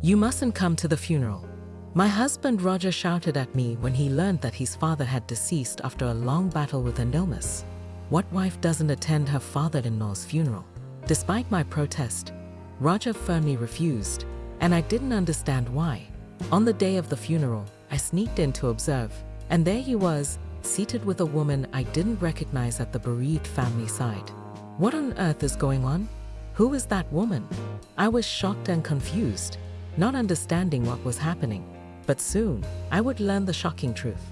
"You mustn't come to the funeral." My husband Roger shouted at me when he learned that his father had deceased after a long battle with an illness. What wife doesn't attend her father-in-law's funeral? Despite my protest, Roger firmly refused, and I didn't understand why. On the day of the funeral, I sneaked in to observe, and there he was, seated with a woman I didn't recognize at the bereaved family side. What on earth is going on? Who is that woman? I was shocked and confused, not understanding what was happening. But soon, I would learn the shocking truth.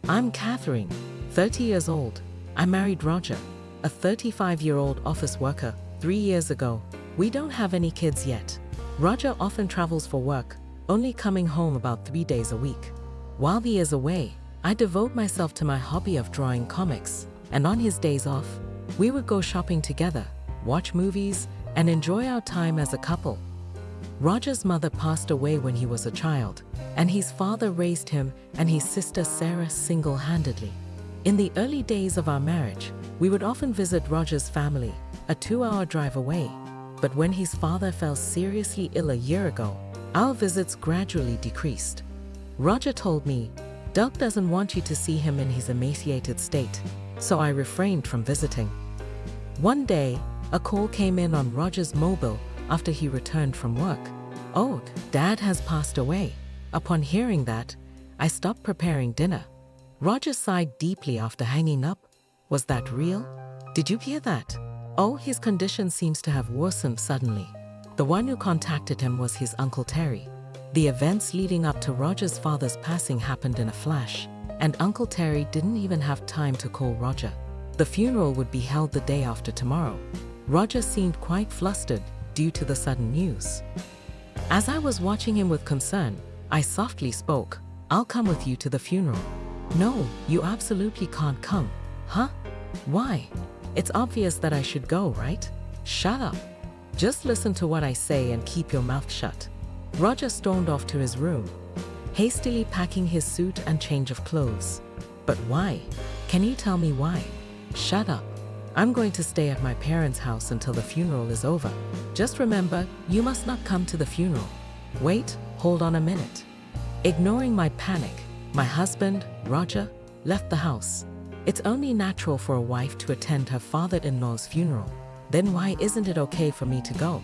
I'm Catherine, 30 years old. I married Roger, a 35-year-old office worker, 3 years ago. We don't have any kids yet. Roger often travels for work, only coming home about 3 days a week. While he is away, I devote myself to my hobby of drawing comics, and on his days off, we would go shopping together, watch movies, and enjoy our time as a couple. Roger's mother passed away when he was a child, and his father raised him and his sister Sarah single-handedly. In the early days of our marriage, we would often visit Roger's family, a 2-hour drive away. But when his father fell seriously ill a year ago, our visits gradually decreased. Roger told me, "Doug doesn't want you to see him in his emaciated state," so I refrained from visiting. One day, a call came in on Roger's mobile after he returned from work. "Oh, Dad has passed away." Upon hearing that, I stopped preparing dinner. Roger sighed deeply after hanging up. "Was that real? Did you hear that? Oh, his condition seems to have worsened suddenly." The one who contacted him was his Uncle Terry. The events leading up to Roger's father's passing happened in a flash, and Uncle Terry didn't even have time to call Roger. The funeral would be held the day after tomorrow. Roger seemed quite flustered due to the sudden news. As I was watching him with concern, I softly spoke, "I'll come with you to the funeral." "No, you absolutely can't come." "Huh? Why? It's obvious that I should go, right?" "Shut up. Just listen to what I say and keep your mouth shut." Roger stormed off to his room, hastily packing his suit and change of clothes. "But why? Can you tell me why?" "Shut up. I'm going to stay at my parents' house until the funeral is over. Just remember, you must not come to the funeral." "Wait, hold on a minute." Ignoring my panic, my husband, Roger, left the house. It's only natural for a wife to attend her father-in-law's funeral. Then why isn't it okay for me to go?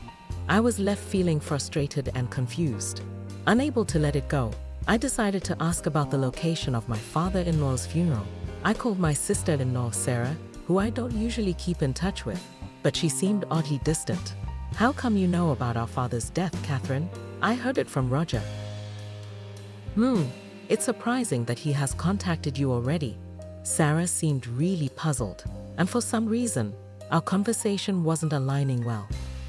I was left feeling frustrated and confused. Unable to let it go, I decided to ask about the location of my father-in-law's funeral. I called my sister-in-law, Sarah, who I don't usually keep in touch with, but she seemed oddly distant. "How come you know about our father's death, Catherine?" "I heard it from Roger." It's surprising that he has contacted you already." Sarah seemed really puzzled, and for some reason, our conversation wasn't aligning well.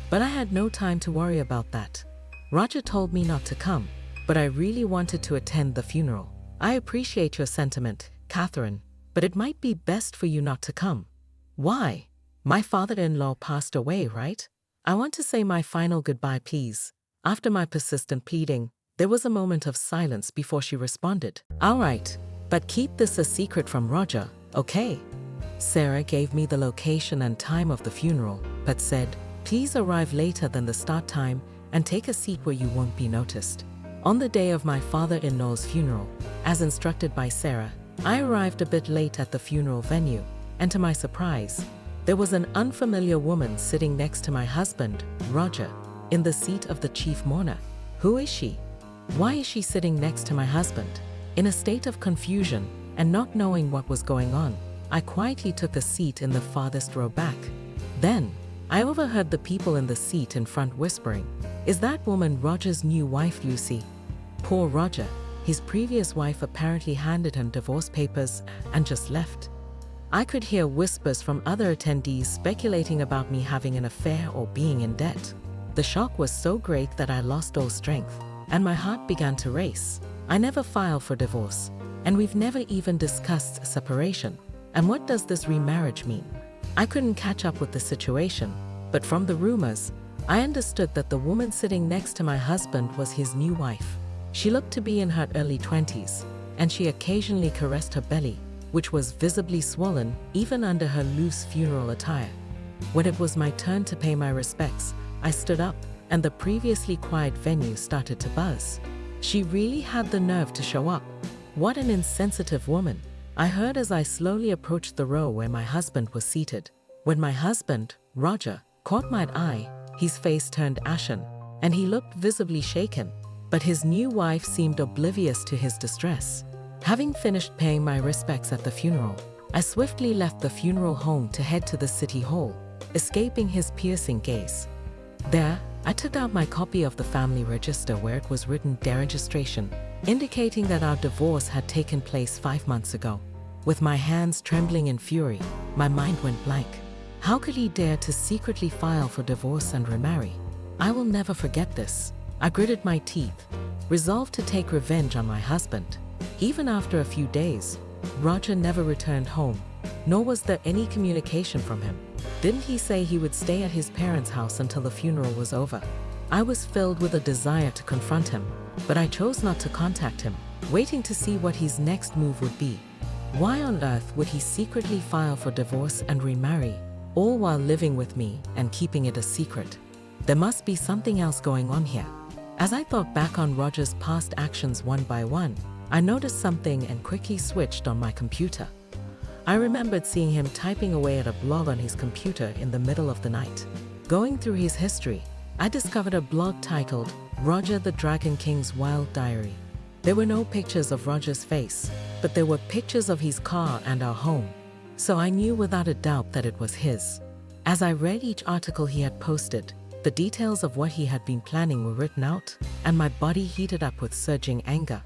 But I had no time to worry about that. Roger told me not to come, but I really wanted to attend the funeral. "I appreciate your sentiment, Catherine, but it might be best for you not to come." "Why? My father-in-law passed away, right? I want to say my final goodbye, please." After my persistent pleading, there was a moment of silence before she responded, "All right, but keep this a secret from Roger, okay?" Sarah gave me the location and time of the funeral, but said, "Please arrive later than the start time and take a seat where you won't be noticed." On the day of my father-in-law's funeral, as instructed by Sarah, I arrived a bit late at the funeral venue, and to my surprise, there was an unfamiliar woman sitting next to my husband, Roger, in the seat of the chief mourner. Who is she? Why is she sitting next to my husband? In a state of confusion and not knowing what was going on, I quietly took a seat in the farthest row back. Then, I overheard the people in the seat in front whispering, "Is that woman Roger's new wife, Lucy?" Poor Roger. His previous wife apparently handed him divorce papers and just left. I could hear whispers from other attendees speculating about me having an affair or being in debt. The shock was so great that I lost all strength, and my heart began to race. I never filed for divorce, and we've never even discussed separation. And what does this remarriage mean? I couldn't catch up with the situation, but from the rumors, I understood that the woman sitting next to my husband was his new wife. She looked to be in her early 20s, and she occasionally caressed her belly, which was visibly swollen even under her loose funeral attire. When it was my turn to pay my respects, I stood up and the previously quiet venue started to buzz. She really had the nerve to show up. What an insensitive woman, I heard as I slowly approached the row where my husband was seated. When my husband, Roger, caught my eye, his face turned ashen, and he looked visibly shaken, but his new wife seemed oblivious to his distress. Having finished paying my respects at the funeral, I swiftly left the funeral home to head to the city hall, escaping his piercing gaze. There, I took out my copy of the family register where it was written deregistration, indicating that our divorce had taken place 5 months ago. With my hands trembling in fury, my mind went blank. How could he dare to secretly file for divorce and remarry? I will never forget this. I gritted my teeth, resolved to take revenge on my husband. Even after a few days, Roger never returned home, nor was there any communication from him. Didn't he say he would stay at his parents' house until the funeral was over? I was filled with a desire to confront him, but I chose not to contact him, waiting to see what his next move would be. Why on earth would he secretly file for divorce and remarry, all while living with me and keeping it a secret? There must be something else going on here. As I thought back on Roger's past actions one by one, I noticed something and quickly switched on my computer. I remembered seeing him typing away at a blog on his computer in the middle of the night. Going through his history, I discovered a blog titled Roger the Dragon King's Wild Diary. There were no pictures of Roger's face, but there were pictures of his car and our home, so I knew without a doubt that it was his. As I read each article he had posted, the details of what he had been planning were written out, and my body heated up with surging anger.